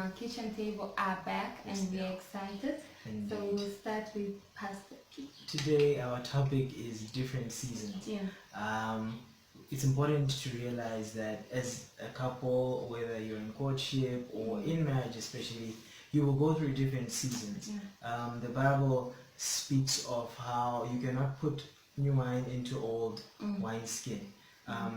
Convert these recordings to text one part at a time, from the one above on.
our kitchen table are back and we are excited. Indeed. So we'll start with Pastor P. Today our topic is different seasons. Yeah. It's important to realize that as a couple, whether you're in courtship or in marriage especially, you will go through different seasons. The Bible speaks of how you cannot put new wine into old wineskin.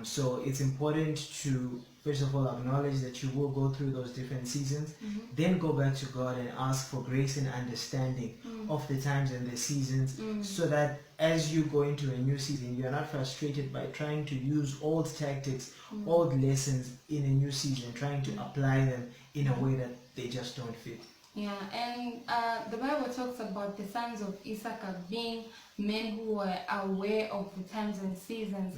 So it's important to first of all acknowledge that you will go through those different seasons, then go back to God and ask for grace and understanding of the times and the seasons, so that as you go into a new season, you're not frustrated by trying to use old tactics, old lessons in a new season, trying to apply them in a way that they just don't fit. Yeah, and the Bible talks about the sons of Issachar being men who were aware of the times and seasons.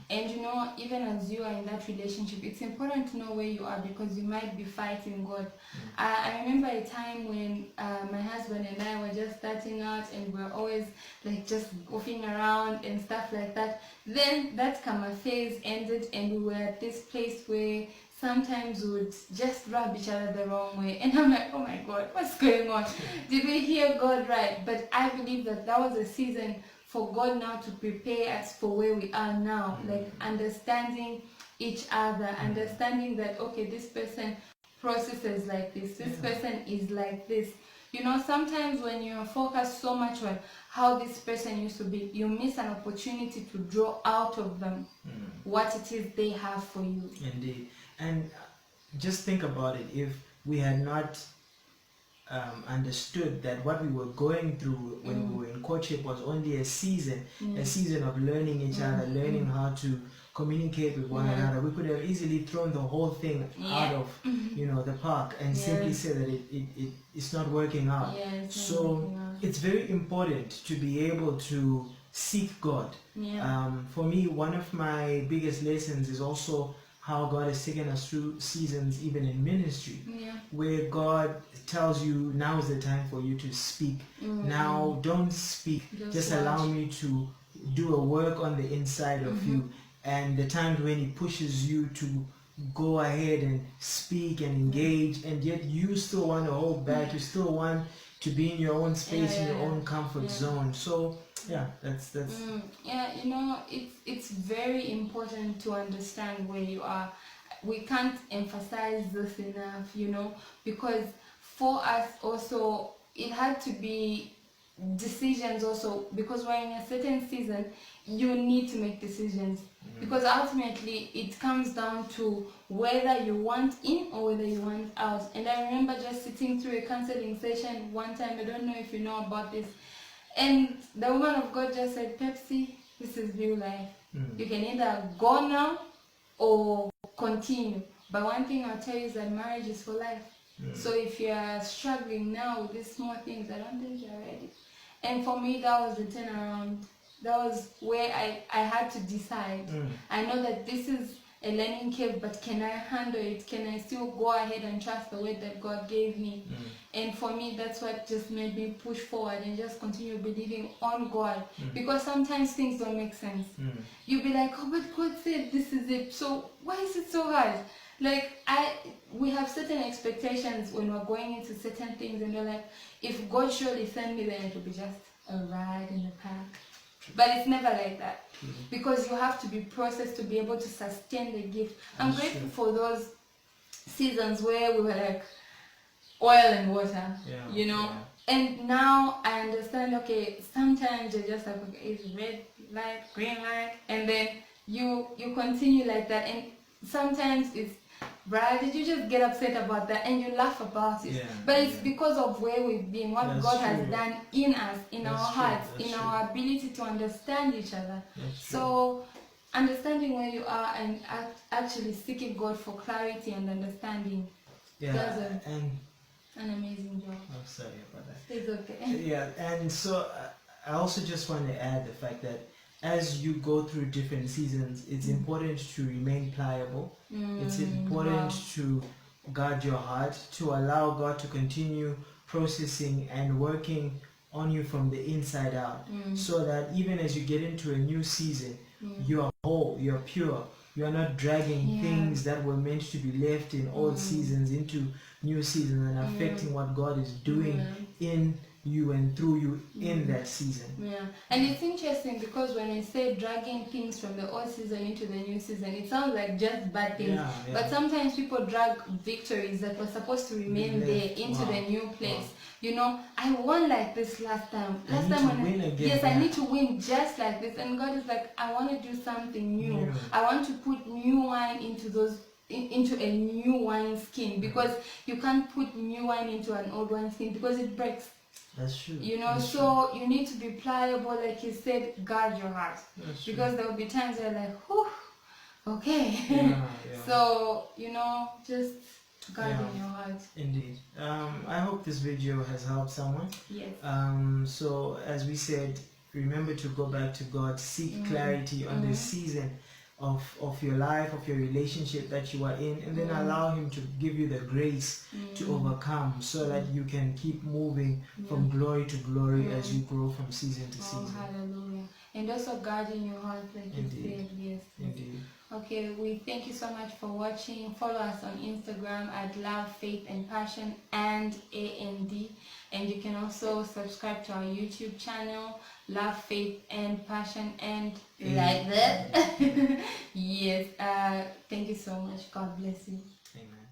And you know, even as you are in that relationship, it's important to know where you are, because you might be fighting God. I remember a time when my husband and I were just starting out and we're always like just goofing around and stuff like that. Then that karma phase ended and we were at this place where sometimes we would just rub each other the wrong way, and I'm like, oh my God, what's going on? Did we hear God right? But I believe that was a season for God now to prepare us for where we are now, like understanding each other, understanding that, okay, this person processes like this person is like this. You know, sometimes when you're focused so much on how this person used to be, you miss an opportunity to draw out of them what it is they have for you. Indeed. And just think about it, if we had not understood that what we were going through when we were in courtship was only a season of learning each other, learning how to communicate with one another, we could have easily thrown the whole thing out of the park and simply said that it's not working out. It's very important to be able to seek God. For me, one of my biggest lessons is also how God has taken us through seasons even in ministry, where God tells you, now is the time for you to speak. Now don't speak, just allow me to do a work on the inside of you. And the times when He pushes you to go ahead and speak and engage, and yet you still want to hold back, you still want to be in your own space, in your own comfort zone. So that's you know, it's very important to understand where you are. We can't emphasize this enough, you know, because for us also it had to be decisions also, because we're in a certain season. You need to make decisions, because ultimately it comes down to whether you want in or whether you want out. And I remember just sitting through a counseling session one time, I don't know if you know about this, and the woman of God just said, Pepsi, this is real life. You can either go now or continue. But one thing I'll tell you is that marriage is for life. So if you're struggling now with these small things, I don't think you're ready. And for me, that was the turnaround. That was where I had to decide. I know that this is a learning curve, but can I handle it? Can I still go ahead and trust the word that God gave me? And for me, that's what just made me push forward and just continue believing on God. Because sometimes things don't make sense. You'll be like, oh, but God said this is it. So why is it so hard? Like, we have certain expectations when we're going into certain things, and we're like, if God surely sent me, then it will be just a ride in the park. But it's never like that, because you have to be processed to be able to sustain the gift. I'm grateful for those seasons where we were like oil and water, you know. And now I understand, okay, sometimes you're just like, okay, it's red light, green light, and then you continue like that. And sometimes it's, Brad, did you just get upset about that? And you laugh about it. But it's because of where we've been, what God has done in us, in our hearts, in our ability to understand each other. So understanding where you are and actually seeking God for clarity and understanding does an amazing job. I'm sorry about that. It's okay. And so I also just want to add the fact that as you go through different seasons, it's important to remain pliable. It's important to guard your heart, to allow God to continue processing and working on you from the inside out, so that even as you get into a new season, you are whole, you're pure, You are not dragging things that were meant to be left in old seasons into new seasons and affecting what God is doing in you and through you in that season. Yeah, and it's interesting because when I say dragging things from the old season into the new season, it sounds like just bad things. But sometimes people drag victories that were supposed to remain there into the new place. You know, I won like this last time. Last time when I need to win just like this, and God is like, I want to do something new. I want to put new wine into those. Into a new wine skin, because you can't put new wine into an old wine skin because it breaks. That's true. You know, so you need to be pliable, like you said, guard your heart. Because there will be times where like, whew, okay. So, you know, just guard in your heart. Indeed. I hope this video has helped someone. Yes. So as we said, remember to go back to God, seek clarity on the season of your life, of your relationship that you are in, and then allow Him to give you the grace to overcome, so that you can keep moving from glory to glory as you grow from season to season. Hallelujah. And also guarding your heart, like you said. Yes. Indeed. Okay, we thank you so much for watching. Follow us on Instagram at Love, Faith and Passion and AND. And you can also subscribe to our YouTube channel, Love, Faith and Passion, and like that. Yes. Thank you so much. God bless you. Amen.